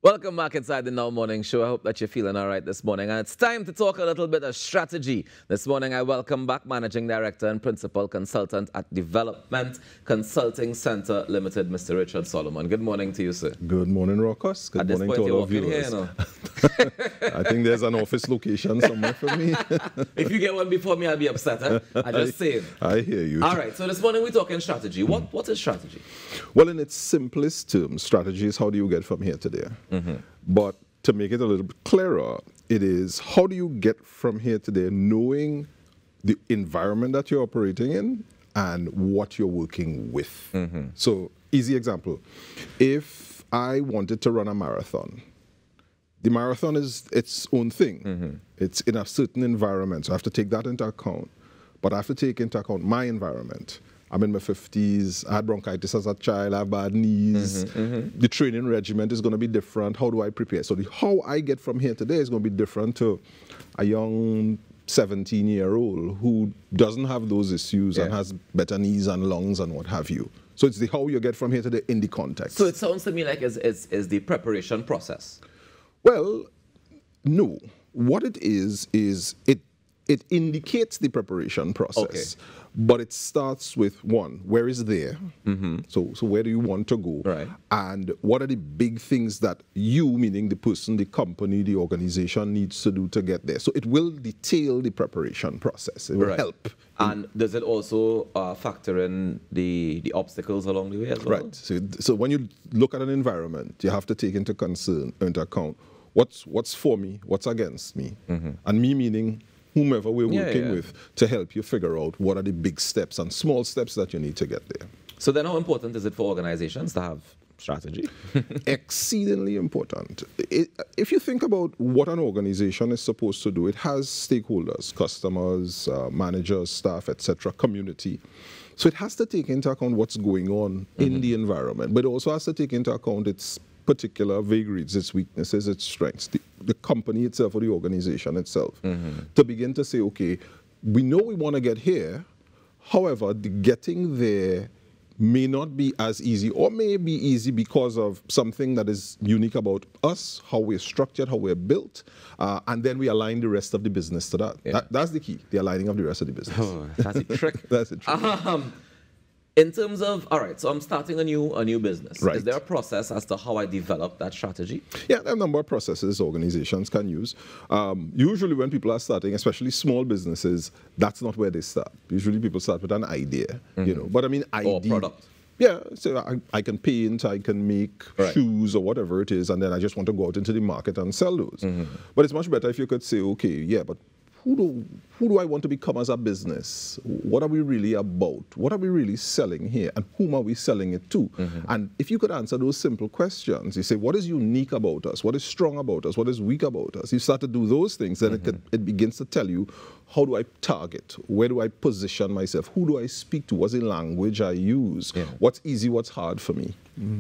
Welcome back inside the Now Morning Show. I hope that you're feeling all right this morning. And it's time to talk a little bit of strategy. This morning, I welcome back Managing Director and Principal Consultant at Development Consulting Center Limited, Mr. Richard Solomon. Good morning to you, sir. Good morning, Raucus. Good morning to all of you. I think there's an office location somewhere for me. If you get one before me, I'll be upset. Huh? I just say it. I hear you. All right, so this morning we're talking strategy. What is strategy? Well, in its simplest terms, strategy is how do you get from here to there. But to make it a little bit clearer, it is how do you get from here to there knowing the environment that you're operating in and what you're working with. So, easy example. If I wanted to run a marathon, the marathon is its own thing. It's in a certain environment, so I have to take that into account. But I have to take into account my environment. I'm in my 50s, I had bronchitis as a child, I have bad knees. The training regimen is going to be different. How do I prepare? So how I get from here today is going to be different to a young 17-year-old who doesn't have those issues and has better knees and lungs and what have you. So it's the how you get from here to there in the context. So it sounds to me like it's the preparation process. Well, no. What it is it indicates the preparation process, but it starts with one, where is there? So where do you want to go? Right. And what are the big things that you, meaning the person, the company, the organization needs to do to get there? So it will detail the preparation process. It will help. And does it also factor in the obstacles along the way as well? Right. So when you look at an environment, you have to take into account what's for me, what's against me. And me meaning whomever we're working with to help you figure out what are the big steps and small steps that you need to get there. So then how important is it for organizations to have strategy? Exceedingly important. If you think about what an organization is supposed to do, it has stakeholders, customers, managers, staff, etc., community. So it has to take into account what's going on in the environment, but it also has to take into account its particular vagaries, its weaknesses, its strengths, the company itself or the organization itself, to begin to say, okay, we know we want to get here, however, the getting there may not be as easy or may be easy because of something that is unique about us, how we're structured, how we're built, and then we align the rest of the business to that. That's the key, the aligning of the rest of the business. Oh, that's a trick. That's a trick. In terms of, all right, so I'm starting a new business. Right. Is there a process as to how I develop that strategy? Yeah, there are a number of processes organizations can use. Usually when people are starting, especially small businesses, that's not where they start. Usually people start with an idea, you know. But I mean, idea. Or product. Yeah, so I can paint, I can make shoes or whatever it is, and then I just want to go out into the market and sell those. But it's much better if you could say, okay, yeah, but who do I want to become as a business? What are we really about? What are we really selling here? And whom are we selling it to? And if you could answer those simple questions, you say, what is unique about us? What is strong about us? What is weak about us? You start to do those things, then it begins to tell you, how do I target? Where do I position myself? Who do I speak to? What's the language I use? What's easy? What's hard for me?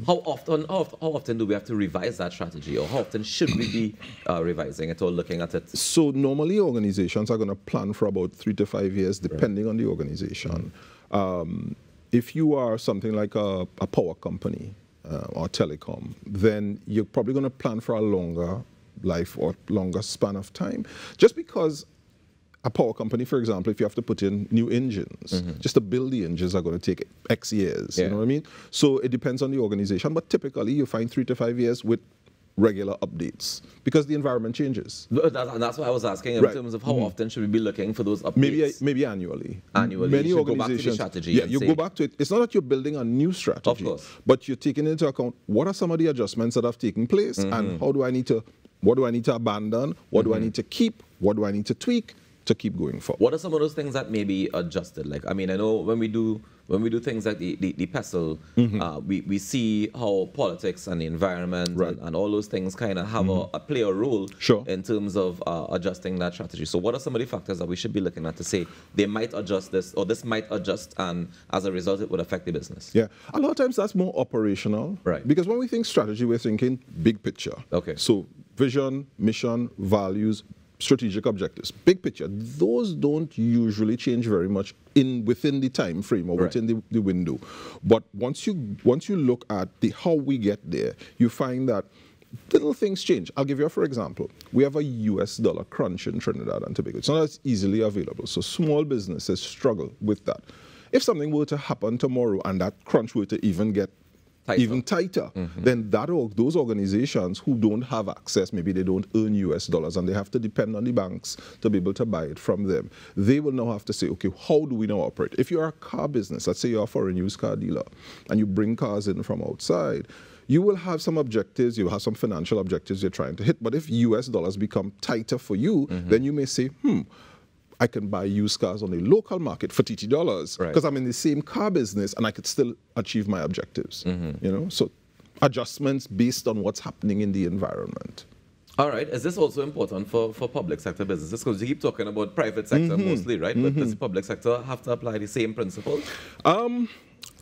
How often do we have to revise that strategy, or how often should we be revising it or looking at it? So normally organizations are going to plan for about 3 to 5 years, depending on the organization. If you are something like a power company or telecom, then you're probably going to plan for a longer life or longer span of time, just because a power company, for example, if you have to put in new engines, just to build the engines are going to take X years, you know what I mean? So it depends on the organization, but typically you find 3 to 5 years with regular updates because the environment changes. That's why I was asking in terms of how often should we be looking for those updates? Maybe annually. Annually, many you organizations, go back to the strategy. Yeah, you go back to it. It's not that you're building a new strategy, of course, but you're taking into account what are some of the adjustments that have taken place and what do I need to abandon, what do I need to keep, what do I need to tweak to keep going forward. What are some of those things that may be adjusted? Like, I mean, I know when we do things like the PESTLE, we see how politics and the environment and all those things kind of have play a role in terms of adjusting that strategy. So what are some of the factors that we should be looking at to say they might adjust this, or this might adjust, and as a result it would affect the business? Yeah, a lot of times that's more operational. Right. Because when we think strategy, we're thinking big picture. Okay. So vision, mission, values, strategic objectives, big picture, those don't usually change very much within the time frame or within the window. But once you look at how we get there, you find that little things change. I'll give you for example. We have a US dollar crunch in Trinidad and Tobago. It's not as easily available, so small businesses struggle with that. If something were to happen tomorrow and that crunch were to even get even tighter, then those organizations who don't have access, maybe they don't earn US dollars and they have to depend on the banks to be able to buy it from them, they will now have to say, okay, how do we now operate? If you're a car business, let's say you're a foreign used car dealer, and you bring cars in from outside, you will have some objectives, you have some financial objectives you're trying to hit, but if US dollars become tighter for you, then you may say, I can buy used cars on the local market for TT dollars because I'm in the same car business and I could still achieve my objectives. You know, so adjustments based on what's happening in the environment. All right. Is this also important for public sector businesses? Because you keep talking about private sector mostly, right? But does the public sector have to apply the same principles?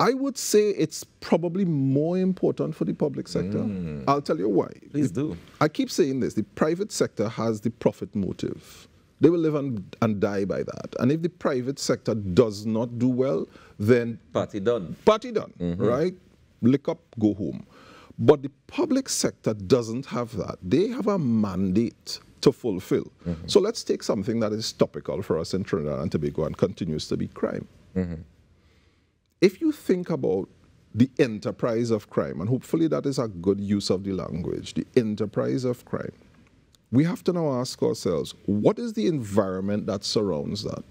I would say it's probably more important for the public sector. I'll tell you why. Please do. I keep saying this. The private sector has the profit motive. They will live and die by that. And if the private sector does not do well, then... Party done. Party done, right? Lick up, go home. But the public sector doesn't have that. They have a mandate to fulfill. So let's take something that is topical for us in Trinidad and Tobago and continues to be crime. If you think about the enterprise of crime, and hopefully that is a good use of the language, the enterprise of crime, we have to now ask ourselves, what is the environment that surrounds that?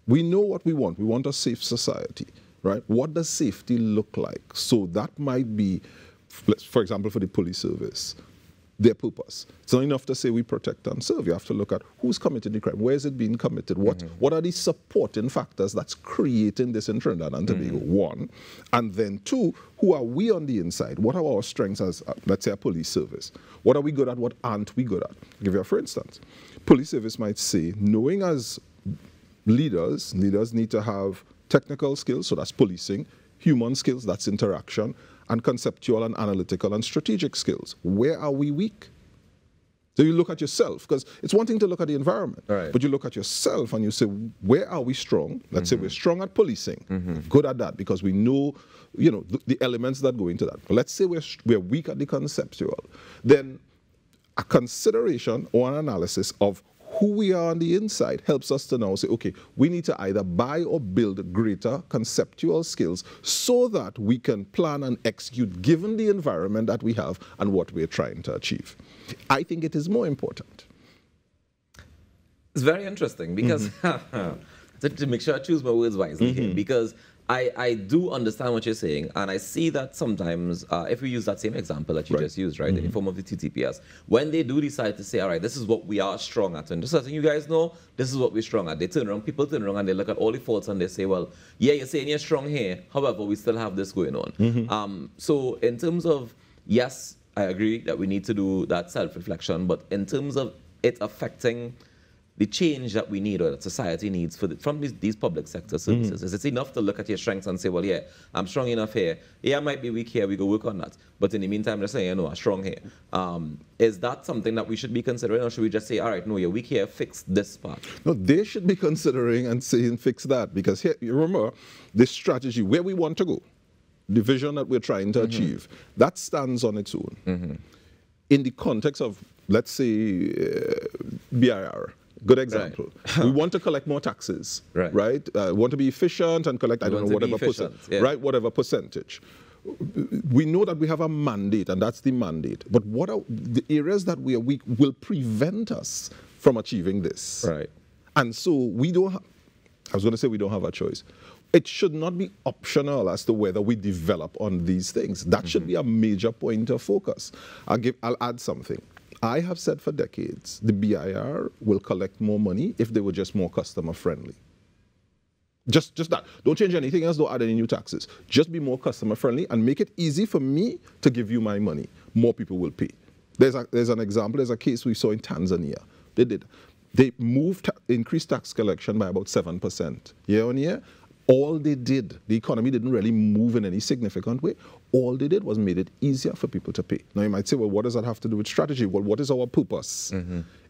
We know what we want. We want a safe society, right? What does safety look like? So that might be, for example, for the police service, their purpose. It's not enough to say we protect and serve. You have to look at who's committed the crime, where is it being committed, what are the supporting factors that's creating this in Trinidad and Tobago, one. And then two, who are we on the inside? What are our strengths as, let's say, a police service? What are we good at, what aren't we good at? I'll give you for instance. Police service might say, knowing as leaders need to have technical skills, so that's policing, human skills, that's interaction, and conceptual and analytical and strategic skills. Where are we weak? So you look at yourself, because it's one thing to look at the environment, but you look at yourself and you say, where are we strong? Let's say we're strong at policing, good at that because we know, you know, the elements that go into that. But let's say we're weak at the conceptual. Then a consideration or an analysis of who we are on the inside helps us to now say, okay, we need to either buy or build greater conceptual skills so that we can plan and execute given the environment that we have and what we're trying to achieve. I think it is more important. It's very interesting because, to make sure I choose my words wisely here, because I do understand what you're saying, and I see that sometimes, if we use that same example that you just used, right, in the form of the TTPS, when they do decide to say, all right, this is what we are strong at, and just letting you guys know, this is what we're strong at, they turn around, people turn around and they look at all the faults and they say, well, yeah, you're saying you're strong here, however, we still have this going on. So in terms of, yes, I agree that we need to do that self-reflection, but in terms of it affecting the change that we need or that society needs from these public sector services. Is it enough to look at your strengths and say, well, yeah, I'm strong enough here. Yeah, I might be weak here. We go work on that. But in the meantime, they're saying, you know, I'm strong here. Is that something that we should be considering, or should we just say, all right, no, you're weak here, fix this part? No, they should be considering and saying, fix that. Because here, you remember, this strategy, where we want to go, the vision that we're trying to achieve, that stands on its own. In the context of, let's say, BIR, good example. We want to collect more taxes, right? Want to be efficient and collect, I don't know, whatever right? Whatever percentage. We know that we have a mandate, and that's the mandate. But what are the areas that we are weak will prevent us from achieving this? Right. And so we don't have, I was going to say we don't have a choice. It should not be optional as to whether we develop on these things. That should be a major point of focus. I'll add something. I have said for decades, the BIR will collect more money if they were just more customer friendly. Just that. Don't change anything else, don't add any new taxes. Just be more customer friendly and make it easy for me to give you my money. More people will pay. There's an example, there's a case we saw in Tanzania. They did. They increased tax collection by about 7% year on year. All they did, the economy didn't really move in any significant way. All they did was made it easier for people to pay. Now you might say, well, what does that have to do with strategy? Well, what is our purpose?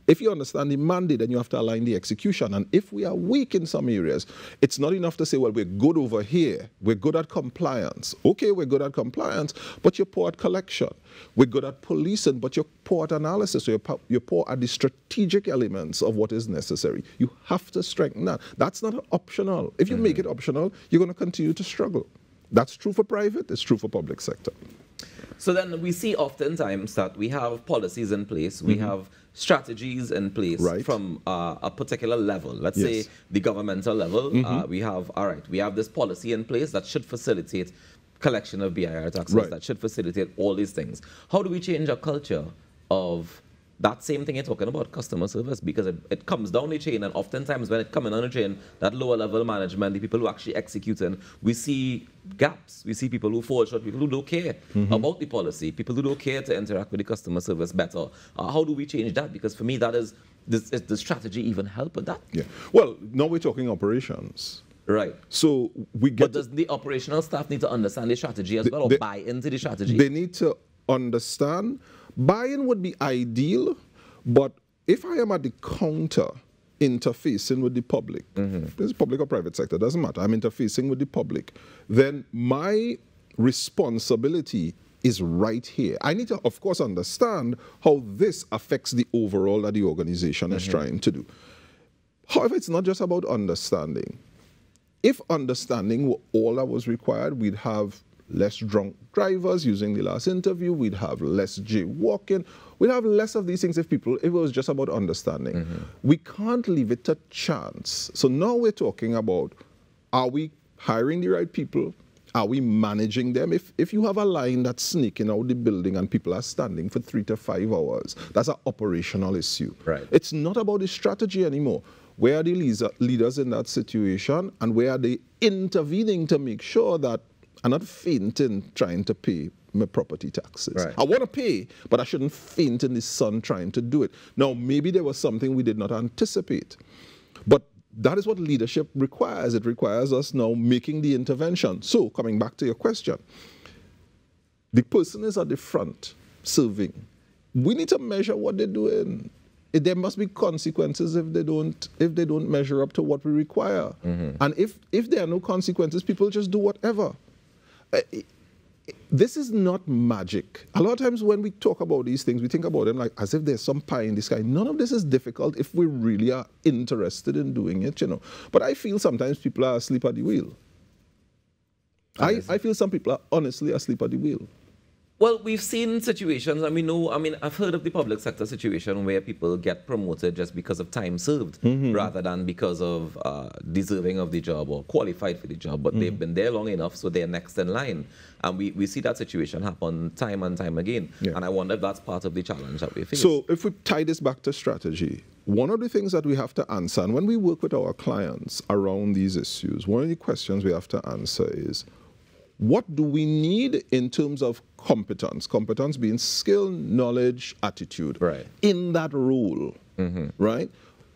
If you understand the mandate, then you have to align the execution. And if we are weak in some areas, it's not enough to say, well, we're good over here. We're good at compliance. Okay, we're good at compliance, but you're poor at collection. We're good at policing, but you're poor at analysis. So you're poor at the strategic elements of what is necessary. You have to strengthen that. That's not optional. If you make it optional, you're going to continue to struggle. That's true for private. It's true for public sector. So then we see oftentimes that we have policies in place, we have strategies in place from a particular level. Let's say the governmental level, we have this policy in place that should facilitate collection of BIR taxes, that should facilitate all these things. How do we change our culture of that same thing you're talking about, customer service? Because it comes down the chain, and oftentimes when it comes on the chain, that lower level management, the people who actually executing, we see gaps. We see people who fall short, people who don't care about the policy, people who don't care to interact with the customer service better. How do we change that? Because for me, that is the strategy even help with that? Yeah. Well, now we're talking operations. Right. So we get. But does the operational staff need to understand the strategy as well, or buy into the strategy? They need to understand. Buy-in would be ideal, but if I am at the counter interfacing with the public, it's public or private sector, doesn't matter, I'm interfacing with the public, then my responsibility is right here. I need to, of course, understand how this affects the overall that the organization is trying to do. However, it's not just about understanding. If understanding were all that was required, we'd have less drunk drivers using the last interview, we'd have less jaywalking, we'd have less of these things if it was just about understanding. We can't leave it to chance. So now we're talking about, are we hiring the right people? Are we managing them? If you have a line that's sneaking out the building and people are standing for 3 to 5 hours, that's an operational issue. Right. It's not about the strategy anymore. Where are the leaders in that situation, and where are they intervening to make sure that I'm not fainting trying to pay my property taxes. Right. I want to pay, but I shouldn't faint in the sun trying to do it. Now, maybe there was something we did not anticipate, but that is what leadership requires. It requires us now making the intervention. So, coming back to your question, the person is at the front serving. We need to measure what they're doing. There must be consequences if they don't measure up to what we require. And if there are no consequences, people just do whatever. This is not magic. A lot of times when we talk about these things, we think about them like as if there's some pie in the sky. None of this is difficult if we really are interested in doing it, you know. But I feel sometimes people are asleep at the wheel. I feel some people are honestly asleep at the wheel. Well, we've seen situations, and we know, I mean, I've heard of the public sector situation where people get promoted just because of time served rather than because of deserving of the job or qualified for the job, but they've been there long enough, so they're next in line. And we see that situation happen time and time again. Yeah. And I wonder if that's part of the challenge that we face. So if we tie this back to strategy, one of the things that we have to answer, and when we work with our clients around these issues, one of the questions we have to answer is, what do we need in terms of competence? Competence being skill, knowledge, attitude in that role, right?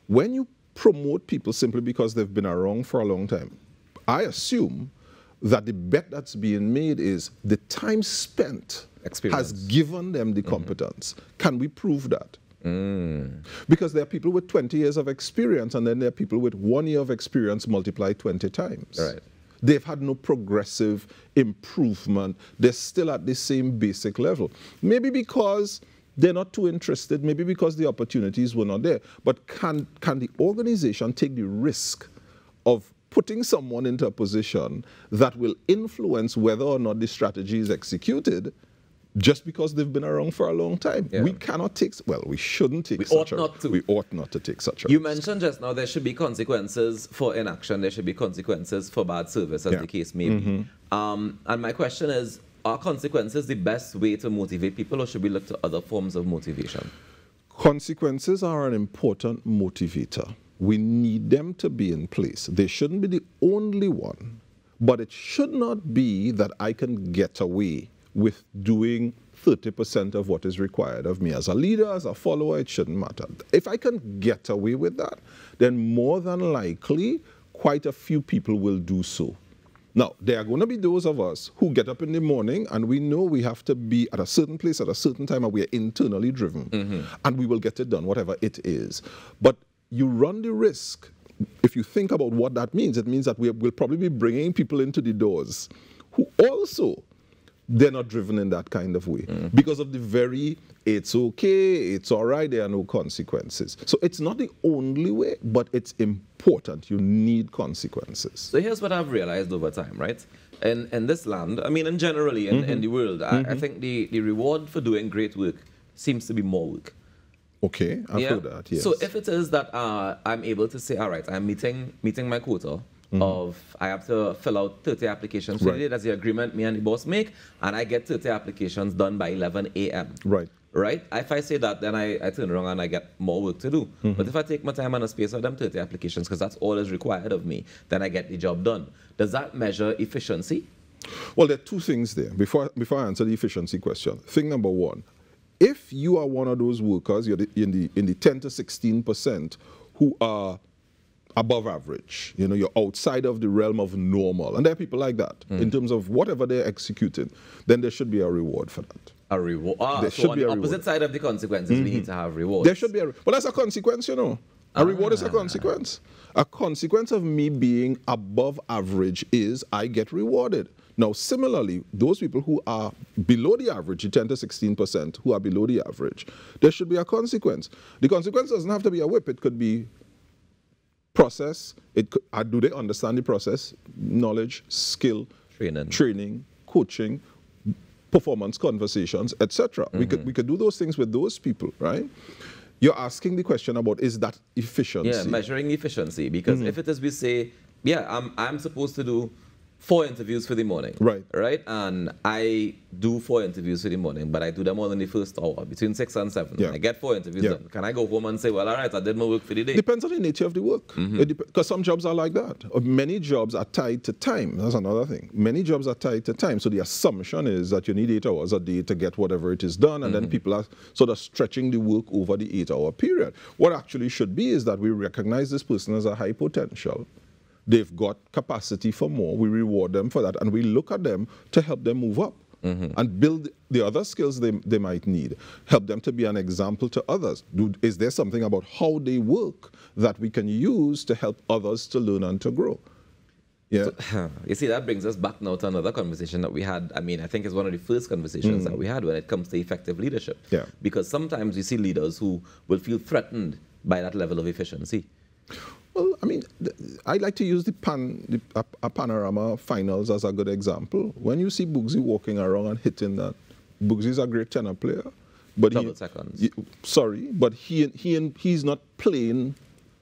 When you promote people simply because they've been around for a long time, I assume that the bet that's being made is the time spent has given them the competence. Can we prove that? Because there are people with 20 years of experience, and then there are people with 1 year of experience multiplied 20 times. Right. They've had no progressive improvement. They're still at the same basic level. Maybe because they're not too interested, maybe because the opportunities were not there. But can the organization take the risk of putting someone into a position that will influence whether or not the strategy is executed just because they've been around for a long time? Yeah. We cannot take, well, we shouldn't take such a risk. We ought not to take such a risk. You mentioned just now there should be consequences for inaction, there should be consequences for bad service, as the case may be. And my question is, are consequences the best way to motivate people, or should we look to other forms of motivation? Consequences are an important motivator. We need them to be in place. They shouldn't be the only one, but it should not be that I can get away with doing 30% of what is required of me. As a leader, as a follower, it shouldn't matter. If I can get away with that, then more than likely, quite a few people will do so. Now, there are going to be those of us who get up in the morning and we know we have to be at a certain place at a certain time and we are internally driven. And we will get it done, whatever it is. But you run the risk, if you think about what that means, it means that we'll probably be bringing people into the doors who also, they're not driven in that kind of way because of the very, it's okay, it's all right, there are no consequences. So it's not the only way, but it's important. You need consequences. So here's what I've realized over time, right? In this land, I mean, and generally in the world, I think the reward for doing great work seems to be more work. Okay, I've heard that, yes. So if it is that I'm able to say, all right, I'm meeting my quota of, I have to fill out 30 applications today, that's the agreement me and the boss make, and I get 30 applications done by 11 a.m. Right. Right? If I say that, then I turn around and I get more work to do. But if I take my time and a space of them 30 applications, because that's all is required of me, then I get the job done. Does that measure efficiency? Well, there are two things there. Before I answer the efficiency question, thing number one, if you are one of those workers, you're in the 10 to 16% who are above average, you know, you're outside of the realm of normal, and there are people like that in terms of whatever they're executing, then there should be a reward for that. A reward. There So should on be the a opposite reward. side of the consequences, we need to have rewards. There should be a reward. But that's a consequence, you know. A reward is a consequence. A consequence of me being above average is I get rewarded. Now, similarly, those people who are below the average, the 10 to 16% who are below the average, there should be a consequence. The consequence doesn't have to be a whip. It could be process. Do they understand the process? Knowledge, skill, training, coaching, performance conversations, etc. We could do those things with those people, right? You're asking the question about, is that efficiency? Yeah, measuring efficiency. Because if it is, we say, yeah, I'm supposed to do 4 interviews for the morning. Right. Right? And I do 4 interviews for the morning, but I do them all in the first hour, between 6 and 7. Yeah. I get 4 interviews done. Can I go home and say, well, all right, I did my work for the day? Depends on the nature of the work. Because some jobs are like that. Many jobs are tied to time. That's another thing. Many jobs are tied to time. So the assumption is that you need 8 hours a day to get whatever it is done, and then people are sort of stretching the work over the 8-hour period. What actually should be is that we recognize this person as a high potential. They've got capacity for more. We reward them for that, and we look at them to help them move up and build the other skills they might need. Help them to be an example to others. Is there something about how they work that we can use to help others to learn and to grow? Yeah. So, you see, that brings us back now to another conversation that we had. I mean, I think it's one of the first conversations that we had when it comes to effective leadership. Yeah. Because sometimes we see leaders who will feel threatened by that level of efficiency. Well, I mean, I like to use the Panorama finals as a good example. When you see Bugsy walking around and hitting that, Bugsy's a great tenor player, but Double seconds. But he's not playing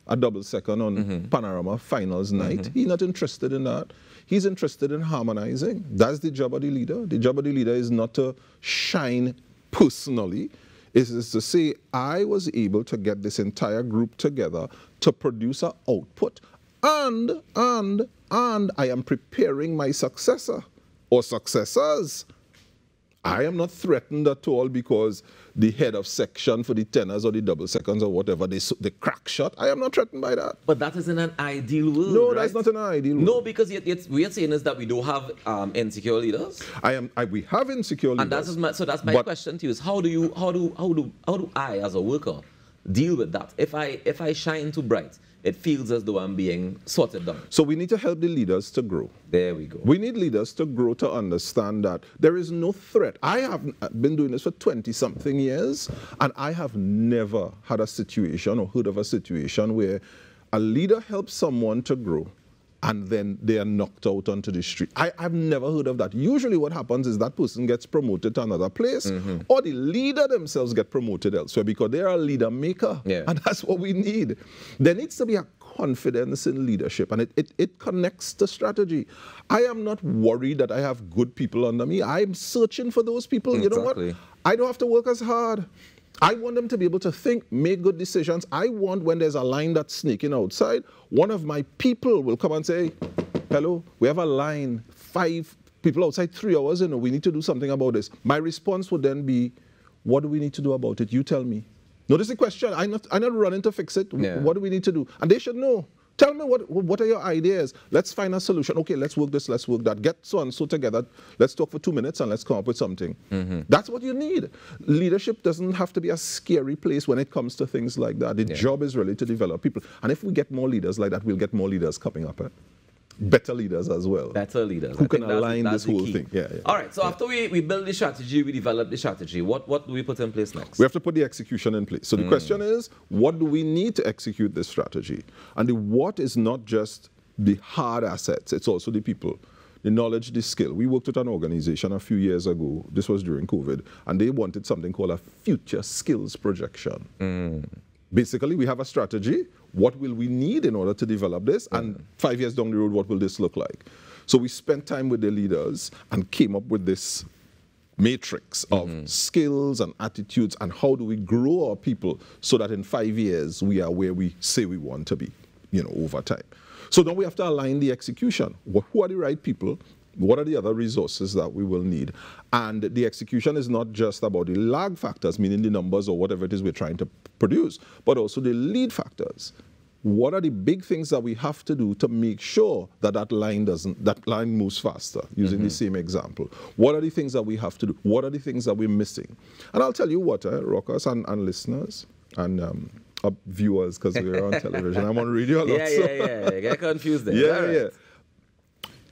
a double second on Panorama finals night. He's not interested in that. He's interested in harmonizing. That's the job of the leader. The job of the leader is not to shine personally. Is to say, I was able to get this entire group together to produce an output, and I am preparing my successor or successors. I am not threatened at all because the head of section for the tenors or the double seconds or whatever, the crack shot, I am not threatened by that. But that isn't an ideal world, No, right? that's not an ideal world. No, because we are saying is that we do have insecure leaders. We have insecure leaders. And that's my question to you is how do I as a worker deal with that? If I shine too bright, it feels as though I'm being sorted down. So we need to help the leaders to grow. There we go. We need leaders to grow, to understand that there is no threat. I have been doing this for 20-something years, and I have never had a situation or heard of a situation where a leader helps someone to grow and then they are knocked out onto the street. I've never heard of that. Usually what happens is that person gets promoted to another place, or the leader themselves get promoted elsewhere because they're a leader maker. Yeah. And that's what we need. There needs to be a confidence in leadership, and it connects to strategy. I am not worried that I have good people under me. I'm searching for those people. You know what? I don't have to work as hard. I want them to be able to think, make good decisions. I want when there's a line that's sneaking outside, one of my people will come and say, hello, we have a line, 5 people outside 3 hours, we need to do something about this. My response would then be, what do we need to do about it? You tell me. Notice the question. I'm not running to fix it. Yeah. What do we need to do? And they should know Tell me what are your ideas? Let's find a solution. Okay, let's work this, let's work that. Get so and so together. Let's talk for 2 minutes and let's come up with something. That's what you need. Leadership doesn't have to be a scary place when it comes to things like that. The job is really to develop people. And if we get more leaders like that, we'll get more leaders coming up. Better leaders as well. Better leaders. Who can align this whole thing. All right, so after we build the strategy, we develop the strategy, what do we put in place next? We have to put the execution in place. So the question is, what do we need to execute this strategy? And the what is not just the hard assets, it's also the people, the knowledge, the skill. We worked with an organization a few years ago, this was during COVID, and they wanted something called a future skills projection. Basically, we have a strategy. What will we need in order to develop this? And 5 years down the road, what will this look like? So we spent time with the leaders and came up with this matrix of skills and attitudes and how do we grow our people so that in 5 years we are where we say we want to be, over time. So then we have to align the execution. Who are the right people? What are the other resources that we will need? And the execution is not just about the lag factors, meaning the numbers or whatever it is we're trying to produce, but also the lead factors. What are the big things that we have to do to make sure that that line moves faster, using the same example? What are the things that we have to do? What are the things that we're missing? And I'll tell you what, rockers and listeners and viewers, because we're on television, I'm on radio a lot. Yeah. Get confused there. Yeah.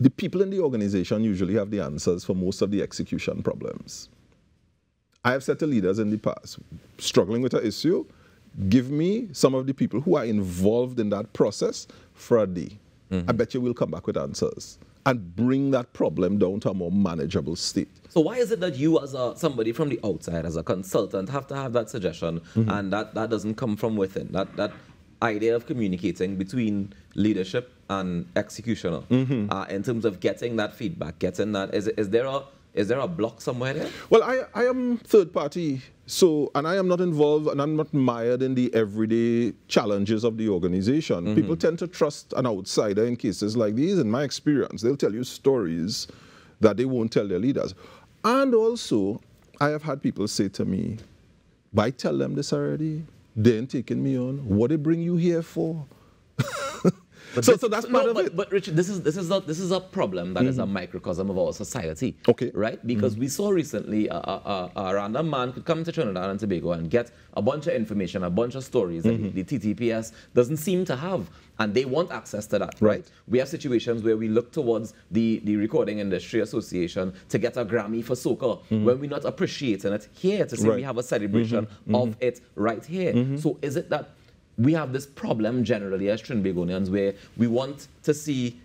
The people in the organization usually have the answers for most of the execution problems. I have said to leaders in the past, struggling with an issue, give me some of the people who are involved in that process for a day. I bet you will come back with answers and bring that problem down to a more manageable state. So why is it that you as somebody from the outside, as a consultant, have to have that suggestion and that doesn't come from within? That idea of communicating between leadership and executioner in terms of getting that feedback, getting that, is there a block somewhere there? Well, I am third party, and I am not involved and I'm not mired in the everyday challenges of the organization. People tend to trust an outsider in cases like these. In my experience, they'll tell you stories that they won't tell their leaders. And also, I have had people say to me, why tell them this already? They ain't taking me on. What they bring you here for? So that's part of it. But Richard, this is a problem that is a microcosm of our society. Okay. Right? Because we saw recently a random man could come to Trinidad and Tobago and get a bunch of information, a bunch of stories that the TTPS doesn't seem to have. And they want access to that, right? We have situations where we look towards the Recording Industry Association to get a Grammy for soca when we're not appreciating it here to say we have a celebration of it right here. So is it that we have this problem generally as Trinbagonians where we want to see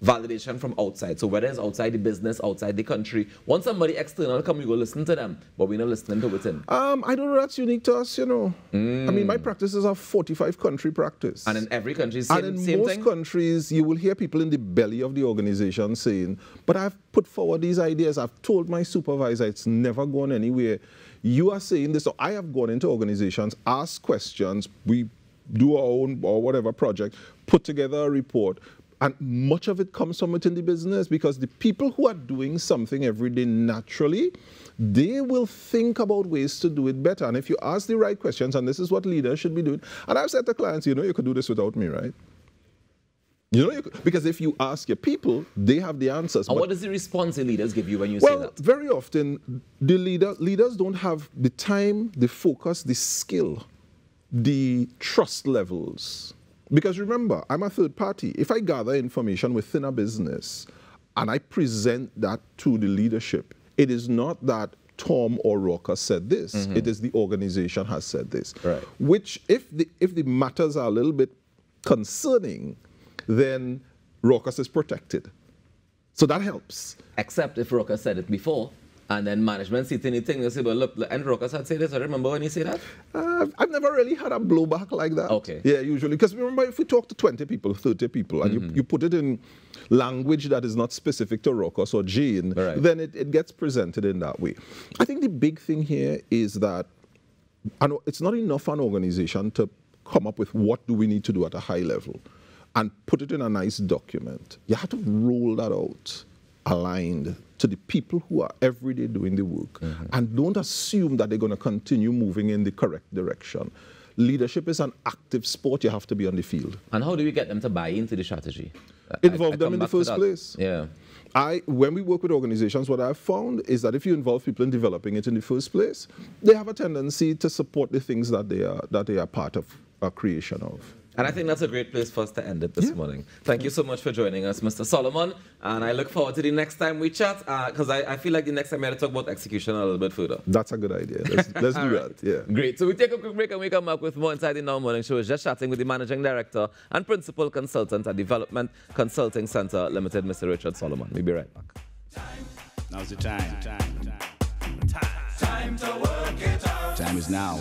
validation from outside? So whether it's outside the business, outside the country, once somebody external come, we go listen to them, but we're not listening to within. I don't know, that's unique to us, I mean, my practice is a 45-country practice. And in every country, and in most countries, you will hear people in the belly of the organization saying, but I've put forward these ideas, I've told my supervisor, it's never gone anywhere. You are saying this, so I have gone into organizations, asked questions, we do our own or whatever project, put together a report, and much of it comes from within the business because the people who are doing something every day naturally, they will think about ways to do it better. And if you ask the right questions, and this is what leaders should be doing, and I've said to clients, you could do this without me, right? Because if you ask your people, they have the answers. And what is the response the leaders give you when you say that? Well, very often, the leaders don't have the time, the focus, the skill, the trust levels. Because remember, I'm a third party. If I gather information within a business and I present that to the leadership, it is not that Tom or Rocker said this. It is the organization has said this. Right. Which, if the matters are a little bit concerning, then Rocker is protected. So that helps. Except if Rocker said it before. And then management sees anything, they say, well, look, and Rockers had said this. I remember when he said that? I've never really had a blowback like that. Okay. Yeah, usually. Because remember, if we talk to 20 people, 30 people, and you put it in language that is not specific to Rockers or Jane, then it gets presented in that way. I think the big thing here is that it's not enough for an organization to come up with what do we need to do at a high level and put it in a nice document. You have to roll that out aligned to the people who are every day doing the work. And don't assume that they're going to continue moving in the correct direction. leadership is an active sport. You have to be on the field. And how do we get them to buy into the strategy? Involve them in the first place. Yeah. When we work with organizations, what I've found is that if you involve people in developing it in the first place, they have a tendency to support the things that they are part of a creation of. And I think that's a great place for us to end it this morning. Thank you so much for joining us, Mr. Solomon. And I look forward to the next time we chat, because I feel like the next time we have to talk about execution a little bit further. That's a good idea. Let's do that. Yeah. Great. So we take a quick break and we come back with more Inside the Now Morning Show. Just chatting with the Managing Director and Principal Consultant at Development Consulting Center Limited, Mr. Richard Solomon. We'll be right back. Now's the time. Time to work it out. Time is now.